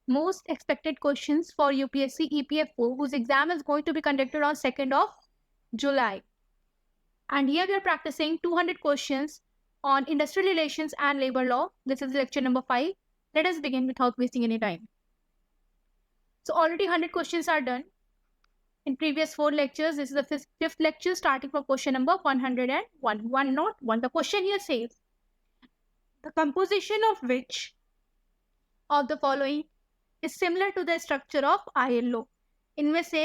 most expected questions for UPSC EPF4, whose exam is going to be conducted on 2nd of July. And here we are practicing 200 questions on industrial relations and labor law. This is lecture number 5. Let us begin without wasting any time. So already 100 questions are done. In previous 4 lectures, this is the fifth lecture starting from question number 101. 101. The question here says, the composition of which of the following is similar to the structure of ILO? इनमें से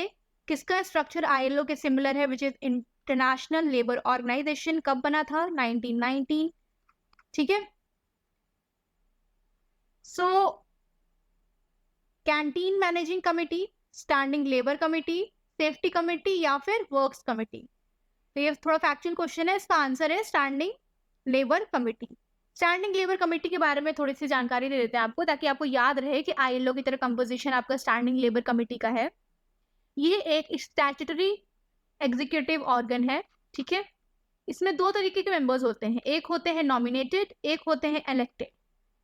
किसका structure ILO के similar है, which is International Labour Organization? कब बना था? 1919. ठीक है. So canteen managing committee, standing labour committee, safety committee या फिर वर्क्स कमिटी? तो ये थोड़ा फैक्चुअल क्वेश्चन है. इसका आंसर है standing labour committee. Standing labour committee के बारे में थोड़ी सी जानकारी दे देते हैं आपको, ताकि आपको याद रहे कि ILO की तरह कंपोजिशन आपका स्टैंडिंग लेबर कमेटी का है. ये एक स्टैट्यूटरी एग्जीक्यूटिव ऑर्गन है. ठीक है. इसमें 2 तरीके के मेंबर्स होते हैं. एक होते हैं नॉमिनेटेड, एक होते हैं इलेक्टेड.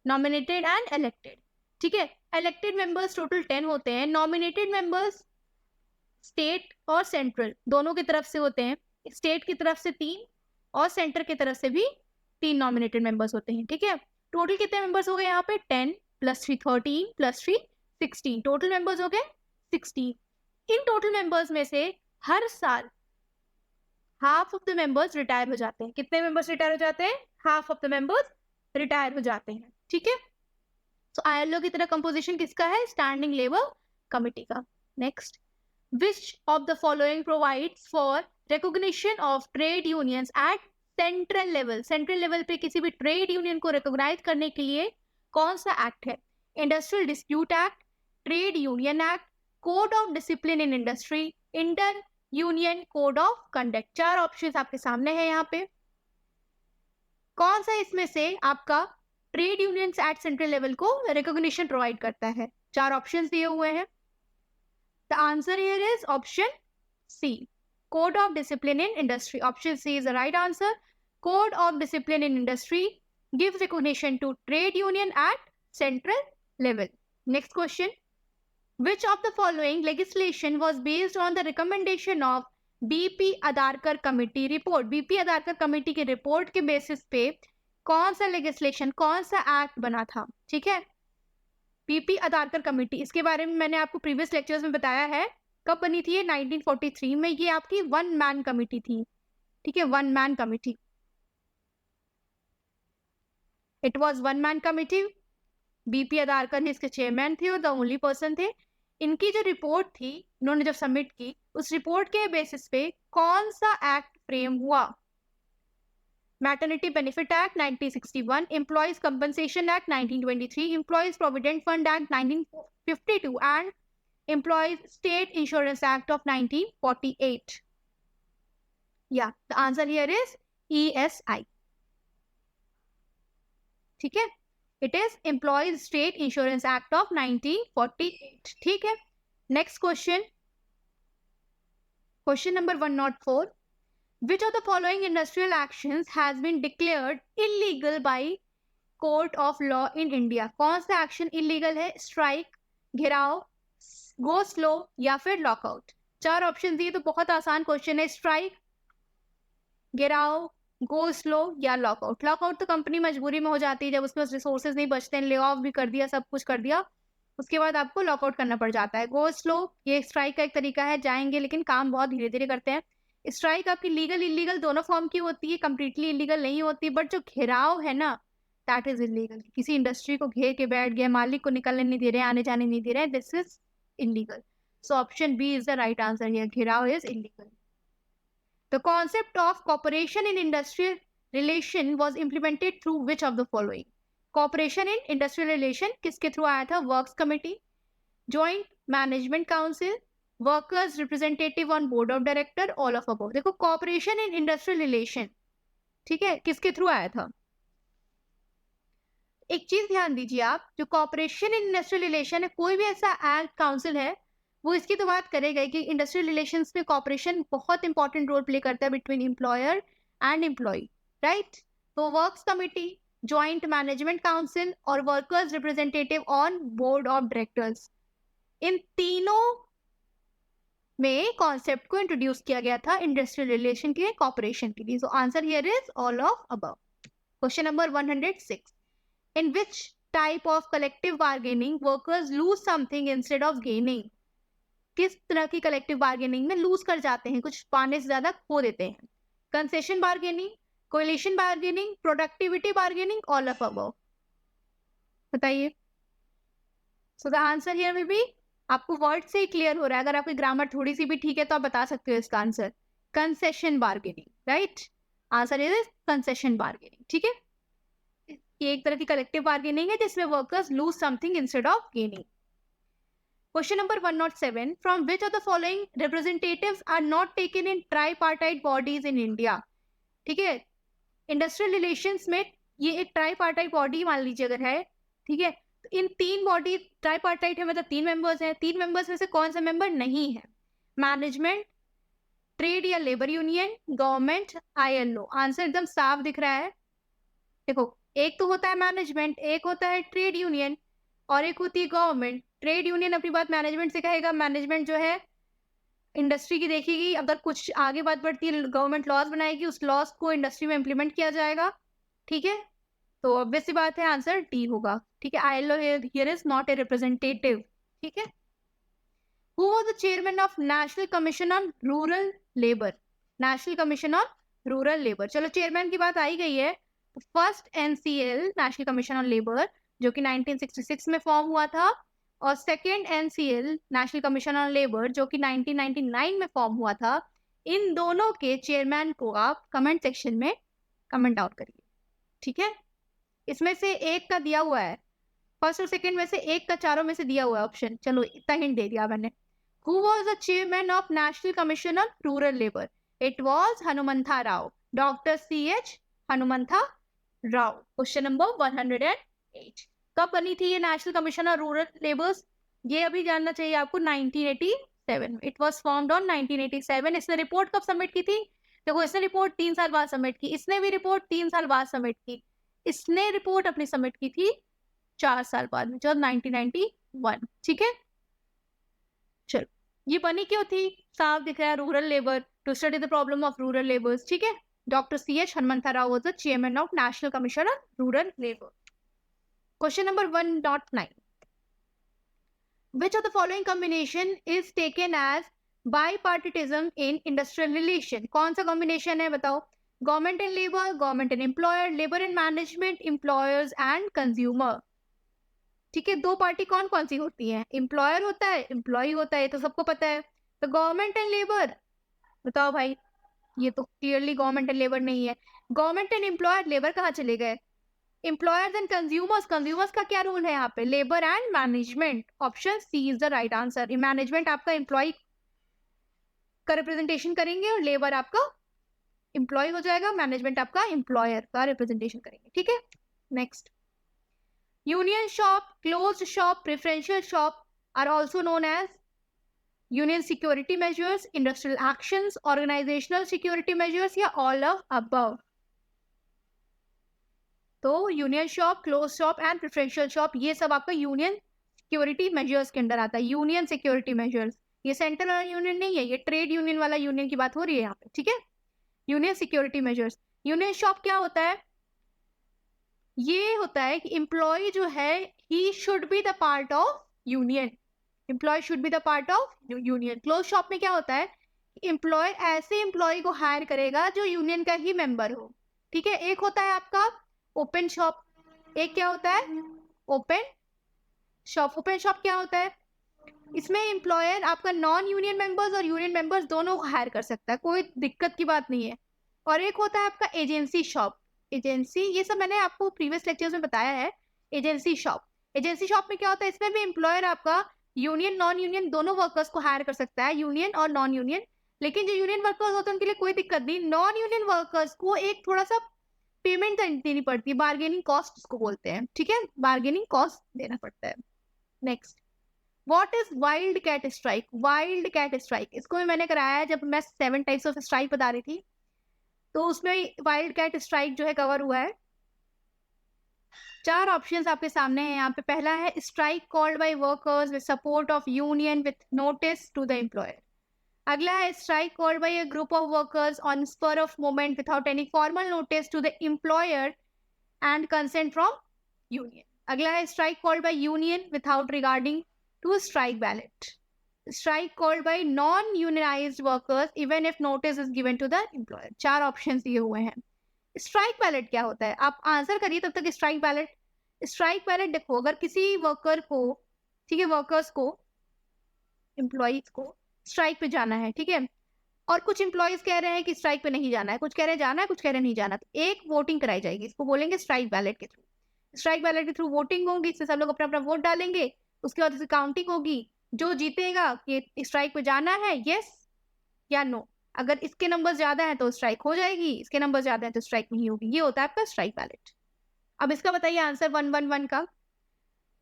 Nominated and elected. ठीक है. इलेक्टेड मेंबर्स टोटल 10 होते हैं. नॉमिनेटेड मेंबर्स स्टेट और सेंट्रल दोनों की तरफ से होते हैं. स्टेट की तरफ से 3 और सेंटर की तरफ से भी 3 नॉमिनेटेड मेंबर्स होते हैं. ठीक है. टोटल कितने मेंबर्स हो गए यहाँ पे? 10 + 3 13 + 3 16. टोटल मेंबर्स हो गए 60. इन टोटल मेंबर्स में से हर साल half of the members retire हो जाते हैं. कितने मेंबर्स रिटायर हो जाते हैं? Half of the members retire हो जाते हैं. ठीक है. सो ILO की तरह कंपोजिशन किसका है? स्टैंडिंग लेबर कमिटी का. Next, which of the following provides for recognition of trade unions at central level? Central level पे किसी भी ट्रेड यूनियन को रिकॉग्नाइज करने के लिए कौन सा एक्ट है? Industrial dispute act, trade union act, code of discipline in industry, inter union code of conduct. 4 options आपके सामने है यहाँ पे. कौन सा इसमें से आपका trade unions at central level को रिकॉग्निशन प्रोवाइड करता है? 4 ऑप्शंस दिए हुए हैं. The answer here is option C. Code of Discipline in Industry. Option C is the right answer. Code of Discipline in Industry gives recognition to trade union at central level. Next question. Which of the following legislation was based on the recommendation of BP Adarkar Committee report? BP Adarkar Committee के report के basis पे कौन सा legislation, कौन सा act बना था? ठीक है. बीपी अदारकर कमेटी, इसके बारे में मैंने आपको प्रीवियस लेक्चर्स में बताया है. कब बनी थी ये? 1943 में. ये आपकी 1 मैन कमेटी थी. ठीक है. 1 man committee. It was 1 man committee. BP Adarkar इसके चेयरमैन थे और द ओनली पर्सन थे. इनकी जो रिपोर्ट थी, इन्होंने जब सबमिट की, उस रिपोर्ट के बेसिस पे कौन सा एक्ट फ्रेम हुआ? Maternity Benefit Act 1961, Employees Compensation Act 1923, Employees Provident Fund Act 1952 and Employees State Insurance Act of 1948. Yeah, the answer here is ESI. ठीक है. It is Employees State Insurance Act of 1948. ठीक है. Next question. Question number 104. Which of the following industrial actions has been declared illegal by court of law in India? कौन सा action illegal है? Strike, घेराव, go slow या फिर lockout? 4 option दिए. तो बहुत आसान क्वेश्चन है. स्ट्राइक, घेराव, गो स्लो या लॉकआउट. लॉकआउट तो कंपनी मजबूरी में हो जाती है जब उसके पास रिसोर्सेज नहीं बचते हैं, ले ऑफ भी कर दिया, सब कुछ कर दिया, उसके बाद आपको लॉकआउट करना पड़ जाता है. गो स्लो ये स्ट्राइक का एक तरीका है, जाएंगे लेकिन काम बहुत धीरे धीरे करते हैं. स्ट्राइक आपकी लीगल इलीगल दोनों फॉर्म की होती है, कंप्लीटली इलीगल नहीं होती. बट जो घेराव है ना, दैट इज इलीगल. किसी इंडस्ट्री को घेर के बैठ गया, मालिक को निकलने नहीं दे रहे, आने जाने नहीं दे रहे, this is illegal. So option B is the right answer here. Gherao is illegal. The concept of cooperation in industrial relation was implemented through which of the following? Cooperation in industrial relation किसके through आया था? Works committee, joint management council, workers representative on board of director, all of above. देखो, cooperation in industrial relation, ठीक है, किसके through आया था? एक चीज ध्यान दीजिए आप, जो कॉपरेशन इन इंडस्ट्रियल रिलेशन है, कोई भी ऐसा एक्ट काउंसिल है, वो इसकी तो बात करेगा कि इंडस्ट्रियल रिलेशंस में कॉपरेशन बहुत इंपॉर्टेंट रोल प्ले करता है between employer and employee, right? तो works committee, joint management council और workers representative on board of directors. इन तीनों में कॉन्सेप्ट को इंट्रोड्यूस किया गया था इंडस्ट्रियल रिलेशन के कॉर्पोरेशन के लिए। सो answer here is all of above. Question number 106, in which type of collective bargaining workers lose something instead of gaining? किस तरह की कलेक्टिव बार्गेनिंग में लूज कर जाते हैं, कुछ पाने से ज्यादा खो देते हैं? Concession bargaining, coalition bargaining, productivity bargaining, all of above. बताइए। सो द आंसर हियर में भी आपको वर्ड से ही क्लियर हो रहा है, अगर आपकी ग्रामर थोड़ी सी भी ठीक है तो आप बता सकते हो इसका answer, concession bargaining, right? Answer is concession bargaining. ठीक है, ये एक तरह की कलेक्टिव बार्गेनिंग है जिसमें workers lose something instead of gaining. Question number 107, from which of the following representatives are not taken in tripartite bodies in India? ठीक है, इंडस्ट्रियल रिलेशंस में ये एक ट्राईपार्टाइट बॉडी मान लीजिए अगर है, ठीक है, तो इन तीन बॉडी ट्राईपार्टाइट है मतलब 3 मेंबर्स हैं, 3 मेंबर्स में से कौन सा मेंबर नहीं है? मैनेजमेंट, ट्रेड या labour union, government, ILO। Answer एकदम साफ दिख रहा है। देखो, एक तो होता है मैनेजमेंट, एक होता है ट्रेड यूनियन और एक होती है गवर्नमेंट। ट्रेड यूनियन अपनी बात मैनेजमेंट से कहेगा, मैनेजमेंट जो है इंडस्ट्री की देखेगी, अगर कुछ आगे बात बढ़ती है गवर्नमेंट लॉज बनाएगी, उस लॉज को इंडस्ट्री में इंप्लीमेंट किया जाएगा। ठीक है, तो ऑब्वियस सी बात है आंसर डी होगा। ठीक है, ILO here is not a representative. ठीक है, who was the chairman of National Commission on Rural labour? National Commission on Rural labour, चलो चेयरमैन की बात आई गई है। First NCL national Commission on labour जो कि 1966 में फॉर्म हुआ था, और second NCL national Commission on labour जो कि 1999 में फॉर्म हुआ था। इन दोनों के चेयरमैन को आप कमेंट सेक्शन में कमेंट आउट करिए। ठीक है, इसमें से एक का दिया हुआ है, फर्स्ट और सेकंड में से एक का चारों में से दिया हुआ है ऑप्शन। चलो इतना हिंट दे दिया मैंने। Who was the chairman of National Commission on Rural Labor? It was Hanumantha Rao. Dr. C.H. Hanumantha Rao. Question number 108. कब बनी थी ये national Commission on rural labours? ये अभी जानना चाहिए आपको, 1987। It was formed on 1987। इसने रिपोर्ट कब सबमिट की थी? देखो, इसने रिपोर्ट 3 साल बाद सबमिट की, इसने भी रिपोर्ट 3 साल बाद सबमिट की, इसने रिपोर्ट अपनी सबमिट की थी 4 साल बाद में, जो 1991। ठीक है, चलो ये बनी क्यों थी? साफ दिख रहा है, rural labour, to study the problem of rural labours. ठीक है, doctor C.H. Hanumantha Rao was the chairman of National Commission on Rural Labour. Question number 109, which of the following combination is taken as bipartitism in industrial relation? कौन सा combination है बताओ? Government and labour, government and employer, labour and management, employers and consumer. ठीक है, दो party कौन कौन सी होती है? एम्प्लॉयर होता है, एम्प्लॉय होता है, तो सबको पता है। तो गवर्नमेंट एंड लेबर, बताओ भाई, ये तो क्लियरली गवर्नमेंट एंड लेबर नहीं है। गवर्नमेंट एंड एम्प्लॉयर, लेबर कहाँ चले गए? एम्प्लॉयर्स एंड कंज्यूमर्स, कंज्यूमर्स का क्या रोल है यहाँ पे? Labour and management. Option C is the right answer. Management आपका एम्प्लॉय का रिप्रेजेंटेशन करेंगे और लेबर आपका एम्प्लॉय हो जाएगा, मैनेजमेंट आपका एम्प्लॉयर का रिप्रेजेंटेशन करेंगे। ठीक है, next, union shop, closed shop, preferential shop are also known as union security measures, industrial actions, organisational security measures, या ऑल ऑफ अबव? तो union shop, close shop and preferential shop, ये सब आपका union security measures के अंदर आता है। Union security measures, ये सेंट्रल वाला यूनियन नहीं है, ये ट्रेड यूनियन वाला यूनियन की बात हो रही है यहाँ पे। ठीक है, union security measures. Union shop क्या होता है? ये होता है कि एम्प्लॉय जो है, he should be the part of union, employ should be the part of union. Close shop में क्या होता है? एम्प्लॉय ऐसे एम्प्लॉय को हायर करेगा जो यूनियन का ही मेंबर हो। ठीक है, एक होता है आपका ओपन शॉप, एक क्या होता है? Open shop. ओपन शॉप क्या होता है? इसमें एम्प्लॉयर आपका नॉन यूनियन मेंबर्स और यूनियन मेंबर्स दोनों को हायर कर सकता है, कोई दिक्कत की बात नहीं है। और एक होता है आपका एजेंसी शॉप। एजेंसी, ये सब मैंने आपको प्रीवियस लेक्चर्स में बताया है। एजेंसी शॉप, एजेंसी शॉप में क्या होता है? इसमें भी एम्प्लॉयर आपका यूनियन नॉन यूनियन दोनों वर्कर्स को हायर कर सकता है, यूनियन और नॉन यूनियन। लेकिन जो यूनियन वर्कर्स होते हैं उनके लिए कोई दिक्कत नहीं, नॉन यूनियन वर्कर्स को एक थोड़ा सा पेमेंट देनी पड़ती है, बार्गेनिंग कॉस्ट उसको बोलते हैं। ठीक है, बार्गेनिंग कॉस्ट देना पड़ता है। Next, what is wild cat strike? Wild cat strike, इसको भी मैंने कराया है जब मैं 7 टाइप्स ऑफ स्ट्राइक बता रही थी, तो उसमें वाइल्ड कैट स्ट्राइक जो है कवर हुआ है। चार ऑप्शंस आपके सामने हैं यहाँ पे। पहला है strike called by workers with support of union with notice to the employer. अगला है strike called by a group of workers on spur of moment without any formal notice to the employer and consent from union. अगला है strike called by union without regarding to strike ballot. Strike called by non unionised workers even if notice is given to the employer. चार options दिए हुए हैं। Strike ballot क्या होता है, आप आंसर करिए तब तक। स्ट्राइक बैलेट देखो, अगर किसी वर्कर को, ठीक है, वर्कर्स को, एम्प्लॉइज को स्ट्राइक पे जाना है, ठीक है, और कुछ एम्प्लॉइज कह रहे हैं कि स्ट्राइक पे नहीं जाना है, कुछ कह रहे हैं जाना है, कुछ कह रहे हैं नहीं जाना, तो एक वोटिंग कराई जाएगी, इसको बोलेंगे स्ट्राइक बैलेट के थ्रू। स्ट्राइक बैलेट के थ्रू वोटिंग होगी, इससे सब लोग अपना अपना वोट डालेंगे, उसके बाद इसकी काउंटिंग होगी, जो जीतेगा कि स्ट्राइक पे जाना है यस या नो। अगर इसके नंबर ज्यादा है तो स्ट्राइक हो जाएगी, इसके नंबर ज्यादा है तो स्ट्राइक नहीं होगी। ये होता है आपका स्ट्राइक बैलेट। अब इसका बताइए आंसर 111 का।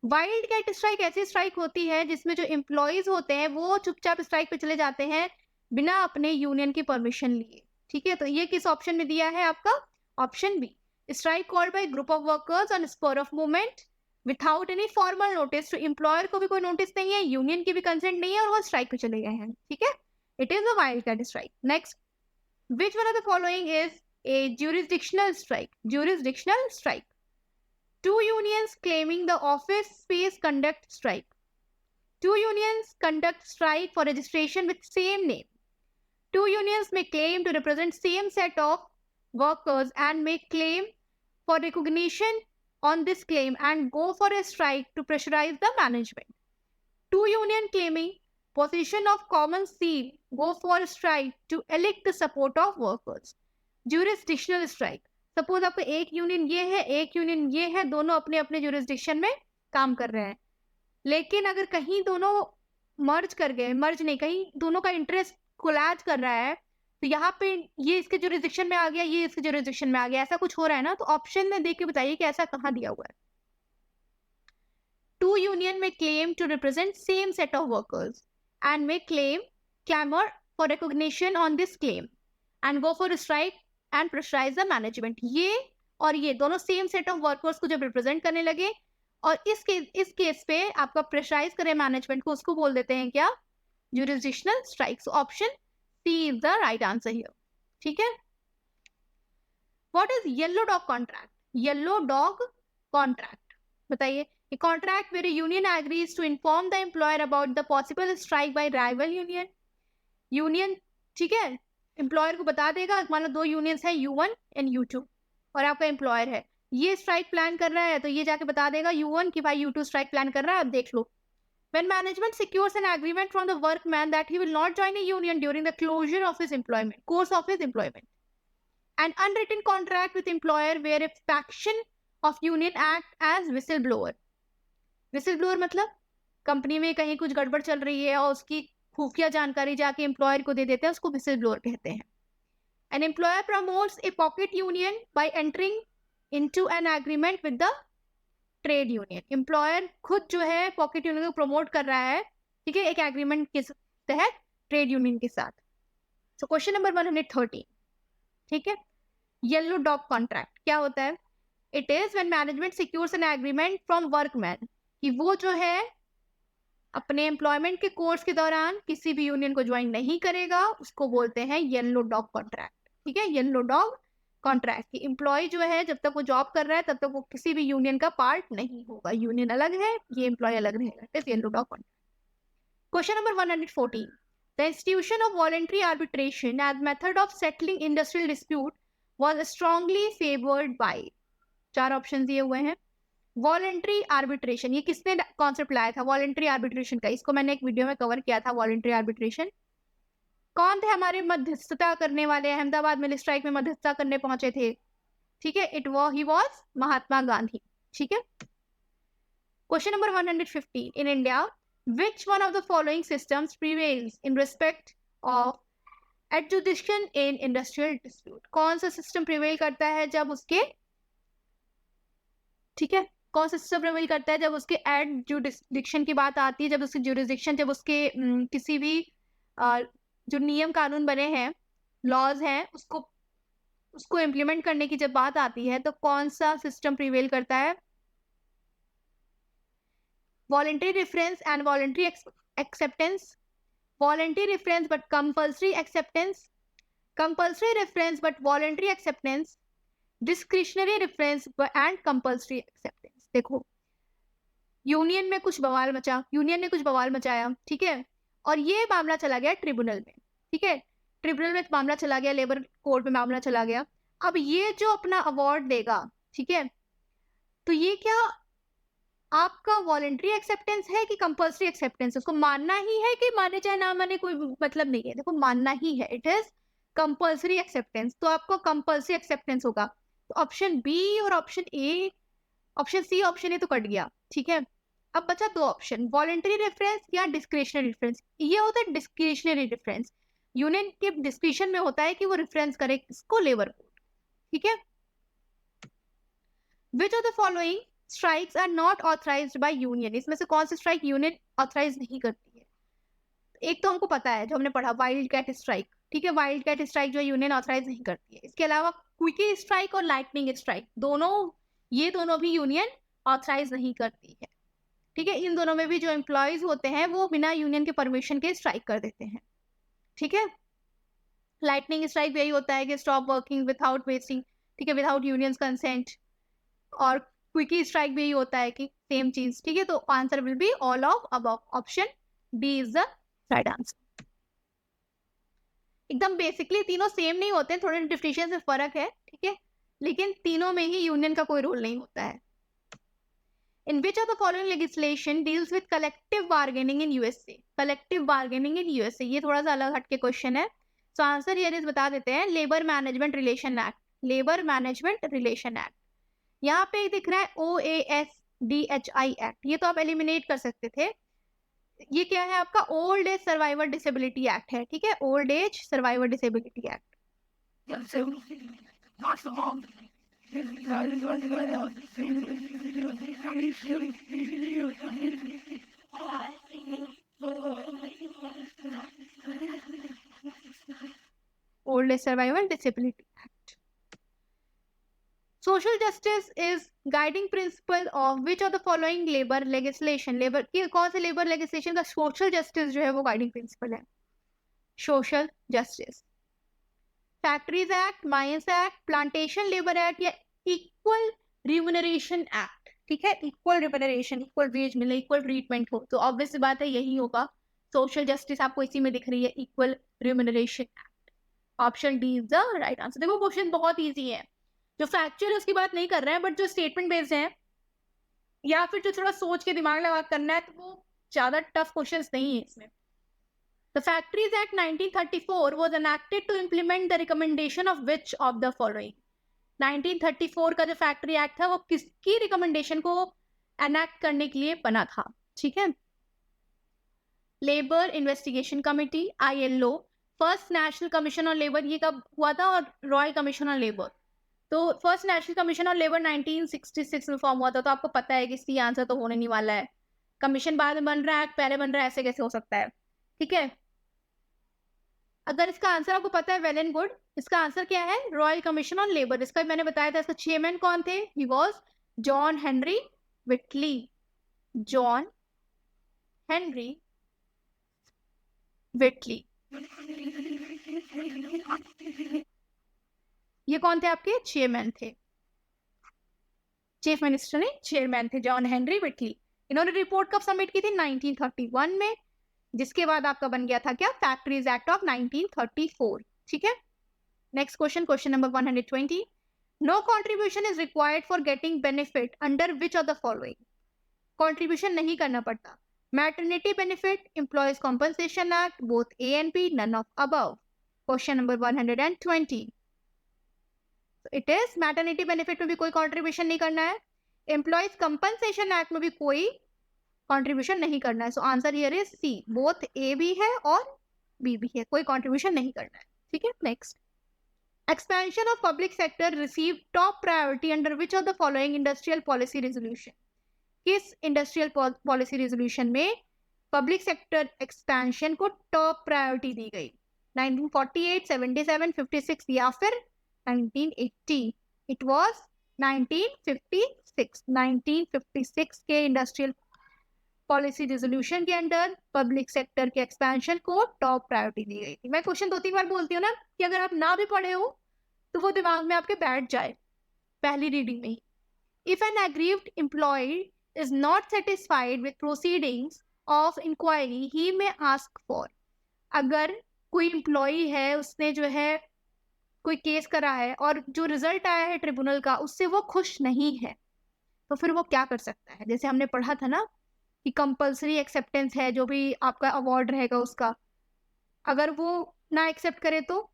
वाइल्ड कैट स्ट्राइक ऐसी स्ट्राइक होती है जिसमें जो एम्प्लॉइज होते हैं वो चुपचाप स्ट्राइक पे चले जाते हैं बिना अपने यूनियन की परमिशन लिए, ठीक है। तो ये किस ऑप्शन में दिया है आपका, option B. Strike called by group of workers on spur of movement without any formal notice. तो एम्प्लॉयर को भी कोई नोटिस नहीं है, यूनियन की भी कंसेंट नहीं है, और वो स्ट्राइक पे चले गए हैं, ठीक है। It is a wild cat strike. Next, which one of the following is a jurisdictional strike? Jurisdictional strike. Two unions claiming the office space conduct strike. Two unions conduct strike for registration with same name. Two unions may claim to represent same set of workers and may claim for recognition on this claim and go for a strike to pressurize the management. Two union claiming position of common seal go for a strike to elect the support of workers. Jurisdictional strike. Suppose आपका एक union ये है, एक union ये है, दोनों अपने अपने जुरिस्डिक्शन में काम कर रहे हैं, लेकिन अगर कहीं दोनों मर्ज कर गए, मर्ज नहीं, कहीं दोनों का इंटरेस्ट कोलैज कर रहा है, तो यहाँ पे ये इसके जुरिस्डिक्शन में आ गया, ये इसके जुरिस्डिक्शन में आ गया, ऐसा कुछ हो रहा है ना, तो ऑप्शन में देख के बताइए कि ऐसा कहाँ दिया हुआ है। Two union may claim to represent same set of workers and may clamor for recognition on this claim and go for a strike and pressurize the management. ये और ये दोनों सेम सेट ऑफ वर्कर्स को जब represent करने लगे और इस केस पे आपका प्रेशराइज करे मैनेजमेंट को, उसको बोल देते हैं क्या, jurisdictional strike. So option C is the right answer here, ठीक है। What is yellow dog contract? Yellow dog contract बताइए। A contract where a union agrees to inform the employer about the possible strike by rival union. Union, ठीक है, employer को बता देगा, मान लो दो यूनियंस हैं U1 एंड U2 और आपका एम्प्लॉयर है, ये स्ट्राइक प्लान कर रहा है, तो ये जाके बता देगा U1 कि भाई U2 स्ट्राइक प्लान कर रहा है, अब देख लो। When management secures an agreement from the workman that he will not join a union during the closure of his employment, course of his employment. An unwritten contract with employer where a faction of union act as whistleblower. Whistle blower मतलब company में कहीं कुछ गड़बड़ चल रही है और उसकी खुफिया जानकारी जाके एम्प्लॉयर को दे देते हैं, उसको विसिल ब्लोअर कहते हैं। An employer promotes A pocket union bye entering into an agreement with the trade union. Employer खुद जो है पॉकेट यूनियन को प्रमोट कर रहा है, ठीक है, एक एग्रीमेंट के तहत ट्रेड यूनियन के साथ। सो क्वेश्चन नंबर 113, ठीक है। येलो डॉग कॉन्ट्रैक्ट क्या होता है? It is when management secures an agreement from workman, कि वो जो है अपने एम्प्लॉयमेंट के कोर्स के दौरान किसी भी यूनियन को ज्वाइन नहीं करेगा, उसको बोलते हैं येलो डॉग कॉन्ट्रैक्ट, ठीक है। येलो डॉग कॉन्ट्रैक्ट की एम्प्लॉय जो है जब तक वो जॉब कर रहा है तब तक वो किसी भी यूनियन का पार्ट नहीं होगा, यूनियन अलग है, ये एम्प्लॉय अलग रहेगा, it is yellow dog contract. Question number 114, the institution of voluntary arbitration as method of settling industrial dispute was strongly favoured by. चार ऑप्शन दिए हुए हैं। वॉलंटरी आर्बिट्रेशन, ये किसने कॉन्सेप्ट लाया था वॉलंटरी आर्बिट्रेशन का? इसको मैंने एक वीडियो में कवर किया था, वॉलंटरी आर्बिट्रेशन। कौन थे हमारे मध्यस्थता करने वाले? अहमदाबाद में स्ट्राइक में मध्यस्थता करने पहुंचे थे, ठीक है, ही वाज महात्मा गांधी, ठीक है। Question number 115, in India which one of the following systems prevails in respect of adjudication in industrial dispute? कौन सा सिस्टम प्रिवेल करता है जब उसके, ठीक है, कौन सा सिस्टम प्रिवेल करता है जब उसके एडजुडिक्शन की बात आती है, जब उसकी जुरिस्डिक्शन, जब उसके किसी भी जो नियम कानून बने हैं, लॉज हैं, उसको इम्प्लीमेंट करने की जब बात आती है, तो कौन सा सिस्टम प्रिवेल करता है? voluntary reference and voluntary acceptance, voluntary reference but compulsory acceptance, compulsory reference but voluntary acceptance, discretionary reference and compulsory acceptance. देखो यूनियन ने कुछ बवाल मचाया, ठीक है, और ये मामला चला गया ट्रिब्यूनल में, ठीक है, ट्रिब्यूनल में मामला चला गया, लेबर कोर्ट में मामला चला गया. अब ये जो अपना अवार्ड देगा, ठीक है, तो ये क्या आपका वॉलंटरी एक्सेप्टेंस है कि कंपल्सरी एक्सेप्टेंस? उसको मानना ही है कि माने चाहे ना माने कोई मतलब नहीं है. देखो मानना ही है, इट इज कंपल्सरी एक्सेप्टेंस, तो आपको कंपल्सरी एक्सेप्टेंस होगा. तो ऑप्शन बी और option A, option C option A तो कट गया, ठीक है. अब बचा दो ऑप्शन, वॉलंटरी रेफरेंस या डिस्क्रिशनरी रेफरेंस. ये होता है डिस्क्रिशनरी रेफरेंस, यूनियन के डिस्क्रिशन में होता है कि वो रेफरेंस करे किसको, लेबर को, ठीक है. Which of the following strikes are not authorised by union, इसमें से कौन सी स्ट्राइक यूनियन ऑथराइज नहीं करती है? एक तो हमको पता है, जो हमने पढ़ा, वाइल्ड कैट स्ट्राइक, ठीक है, वाइल्ड कैट स्ट्राइक जो यूनियन ऑथराइज नहीं करती है. इसके अलावा क्विकी स्ट्राइक और लाइटनिंग स्ट्राइक, ये दोनों भी यूनियन ऑथराइज नहीं करती है, ठीक है. इन दोनों में भी जो एम्प्लॉयज होते हैं वो बिना यूनियन के परमिशन के स्ट्राइक कर देते हैं, ठीक है. लाइटनिंग स्ट्राइक यही होता है कि स्टॉप वर्किंग विदाउट वेस्टिंग, ठीक है, विदाउट यूनियंस कंसेंट. और क्विकी स्ट्राइक भी यही होता है कि सेम चीज, ठीक है. तो answer will be all of above, option D is the right answer. एकदम बेसिकली तीनों सेम नहीं होते हैं, थोड़े डिफिनेशन में फर्क है, ठीक है, लेकिन तीनों में ही यूनियन का कोई रोल नहीं होता है. In which of the following legislation deals with collective bargaining in USA? Collective bargaining in USA, ये थोड़ा सा अलग हटके क्वेश्चन है. So आंसर ये बता देते हैं, labour management relation act, labour management relation act. यहाँ पे दिख रहा है OASDHI एक्ट, ये तो आप एलिमिनेट कर सकते थे. ये क्या है आपका? Old age survivor disability act है, ठीक है, old age survivor disability act. Old age survival disability act. Social justice is guiding principle of which of the following labor legislation? Labour की कौन से लेबर लेजिस्लेशन का सोशल जस्टिस जो है वो गाइडिंग प्रिंसिपल है? Social justice. Factories act, mines act, plantation labour act या equal remuneration act, ठीक है, इक्वल रिम्यूनरेशन, इक्वल वेज मिले, इक्वल ट्रीटमेंट हो, तो ऑब्वियस बात है यही होगा. सोशल जस्टिस आपको इसी में दिख रही है, equal remuneration act. Option D is the right answer. देखो क्वेश्चन बहुत इजी है, जो फैक्चुअल उसकी बात नहीं कर रहे हैं, बट जो स्टेटमेंट बेस्ड है या फिर जो थोड़ा सोच के दिमाग लगा करना है, तो वो ज्यादा टफ क्वेश्चंस नहीं है इसमें. The Factories Act 1934 was enacted to implement the recommendation of which of the following? 1934 का जो फैक्ट्री एक्ट था वो किसकी रिकमेंडेशन को एनेक्ट करने के लिए बना था, ठीक है? Labour investigation committee, ILO, first national Commission on labour, ये कब हुआ था? और रॉयल कमीशन ऑन लेबर. तो first national Commission on labour 1966 में फॉर्म हुआ था, तो आपको पता है कि इसकी आंसर तो होने नहीं वाला है. कमीशन बाद में बन रहा है, पहले बन रहा है, ऐसे कैसे हो सकता है, ठीक है. अगर इसका आंसर आपको पता है, वेल एंड गुड. इसका आंसर क्या है? Royal commission on labour. इसका मैंने बताया था, इसका चेयरमैन कौन थे? He was John Henry विटली. John Henry विटली. ये कौन थे? आपके चेयरमैन थे, चीफ मिनिस्टर ने चेयरमैन थे, जॉन हेनरी विटली. इन्होंने रिपोर्ट कब सबमिट की थी? 1931 में, जिसके बाद आपका बन गया था क्या? फैक्ट्रीज एक्ट ऑफ 1934, ठीक है. Next question, question number 120. No contribution is required for getting benefit under which of the following? Contribution नहीं करना पड़ता. Maternity benefit, employees compensation act, both A and B, none of above. Question number 120. It is maternity benefit में भी कोई contribution नहीं करना है, employees compensation act में भी कोई कॉन्ट्रीब्यूशन नहीं करना है. So answer here is C, both A भी है और बी भी है, कोई कॉन्ट्रीब्यूशन नहीं करना है, ठीक है. Next, expansion of public sector receive top priority under which of the following industrial policy resolution? किस इंडस्ट्रियल पॉलिसी रेजोल्यूशन में पब्लिक सेक्टर एक्सपेंशन को टॉप प्रायोरिटी दी गई? 1948, 77, 56 या फिर 1980? It was 1956. 1956 के इंडस्ट्रियल पॉलिसी रिजोल्यूशन के अंडर पब्लिक सेक्टर के expansion को टॉप प्रायोरिटी दी गई थी। मैं क्वेश्चन 2-3 बार बोलती हूँ ना कि अगर आप ना भी पढ़े हो तो वो दिमाग में आपके बैठ जाए पहली रीडिंग में ही। If an aggrieved employee is not satisfied with proceedings of inquiry he may ask for, अगर कोई एम्प्लॉय है उसने जो है कोई केस करा है और जो रिजल्ट आया है ट्रिब्यूनल का उससे वो खुश नहीं है, तो फिर वो क्या कर सकता है? जैसे हमने पढ़ा था ना कि कंपल्सरी एक्सेप्टेंस है जो भी आपका अवार्ड रहेगा उसका, अगर वो ना एक्सेप्ट करे तो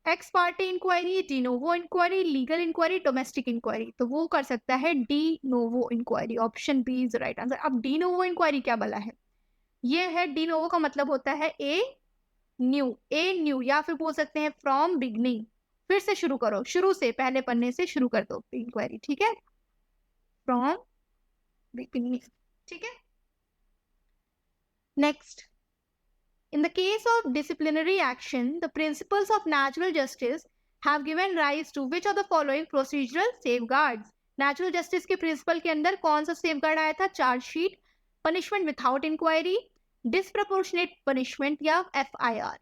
ex parte inquiry, de novo inquiry, legal inquiry, domestic inquiry, तो वो कर सकता है de novo inquiry. Option B is right answer. अब डी नोवो इंक्वायरी क्या भला है? ये है डी नोवो का मतलब होता है ए न्यू, या फिर बोल सकते हैं फ्रॉम बिगनिंग, फिर से शुरू करो, शुरू से पहले पन्ने से शुरू कर दो इंक्वायरी, ठीक है, फ्रॉम बिगनिंग, ठीक है। Next, in the case of disciplinary action, the principles of natural justice have given rise to which of the following procedural safeguards? Natural justice के principle के अंदर कौन सा safeguard आया था? Chargesheet, punishment without inquiry, disproportionate punishment या FIR।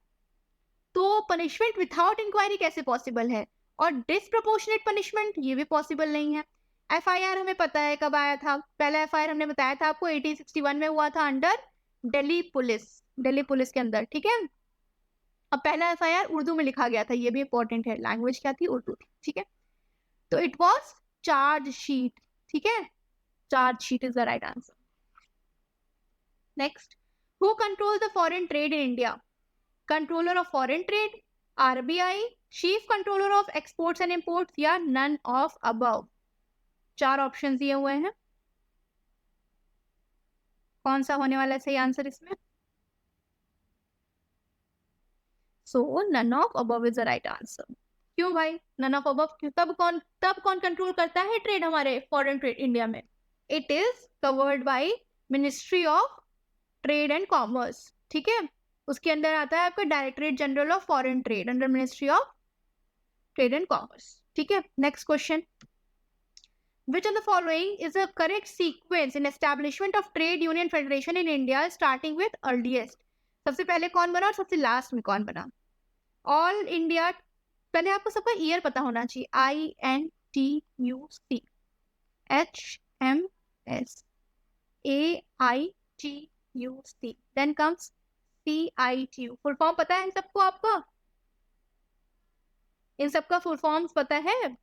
तो punishment without inquiry कैसे possible है और disproportionate punishment ये भी possible नहीं है। FIR हमें पता है कब आया था, पहला FIR हमने बताया था आपको 1861 में हुआ था अंडर दिल्ली पुलिस के अंदर, ठीक है। अब पहला FIR उर्दू में लिखा गया था, ये भी इंपॉर्टेंट है, लैंग्वेज क्या थी? उर्दू थी, ठीक है। तो इट वाज चार्जशीट, ठीक है, chargesheet is the right answer. Next, who controls the foreign trade in India? Controller of foreign trade, RBI, chief controller of exports and imports या नन ऑफ अबव। 4 ऑप्शन दिए हुए हैं, कौन सा होने वाला है सही आंसर इसमें? So none of above is the right answer. क्यों भाई नन ऑफ अबव क्यों? तब कौन कंट्रोल करता है ट्रेड, हमारे फॉरेन ट्रेड इंडिया में? It is covered by ministry of trade and commerce, ठीक है। उसके अंदर आता है आपका directorate general of foreign trade under ministry of trade and commerce, ठीक है। Next question, which of the following is a correct sequence in establishment of trade union federation in India starting with earliest? सबसे पहले कौन बना और सबसे last में कौन बना? ऑल इंडिया, पहले आपको सबका ईयर पता होना चाहिए, INTUC, HMS, AITUC, then comes CITU। Full form पता है इन सबको? आपको इन सबका फुल फॉर्म्स पता है?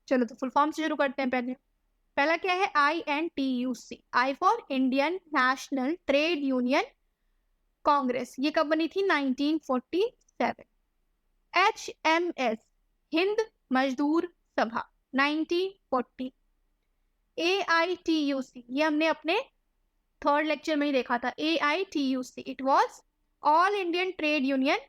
चलो तो फुल फॉर्म से शुरू करते हैं। पहला क्या है? INTUC, I for Indian national trade Union Congress, ये कब बनी थी? 1947। HMS, हिंद मजदूर सभा, 1940। AITUC, ये हमने अपने 3rd लेक्चर में ही देखा था, AITUC, it was all Indian trade Union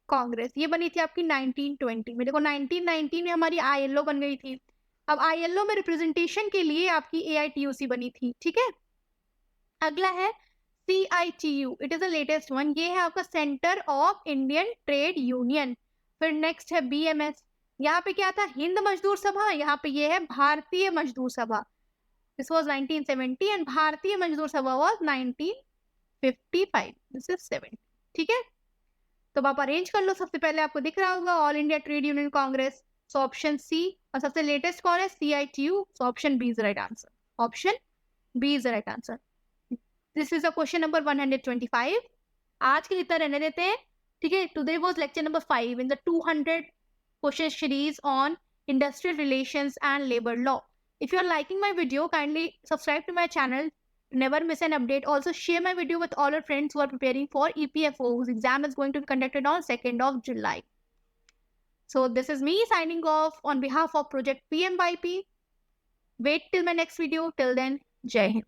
Congress, ये बनी थी आपकी 1920 में। देखो 1919 में हमारी ILO बन गई थी, अब ILO में रिप्रेजेंटेशन के लिए आपकी AITUC बनी थी, ठीक है। अगला है CITU, it is the latest one, ये है आपका centre of Indian trade union. फिर नेक्स्ट है BMS, यहाँ पे क्या था? हिंद मजदूर सभा, यहाँ पे ये है भारतीय मजदूर सभा, दिस वाज 1970 एंड भारतीय मजदूर सभा वाज 1955, दिस इज 70, ठीक है। तो आप अरेंज कर लो, सबसे पहले आपको दिख रहा होगा All India Trade Union Congress, so option C, और सबसे लेटेस्ट कौन है? CITU, so option B is right answer, option B is right answer. This is a question number 125। आज के इतना रहने देते हैं, ठीक है। Today was lecture number 5 in the 200 question series on industrial relations and labour law. If you are liking my video, kindly subscribe to my channel, never miss an update. Also share my video with all your friends who are preparing for EPFO, whose exam is going to be conducted on 2nd of July. So this is me signing off on behalf of Project PMYP. Wait till my next video. Till then, Jai Hind.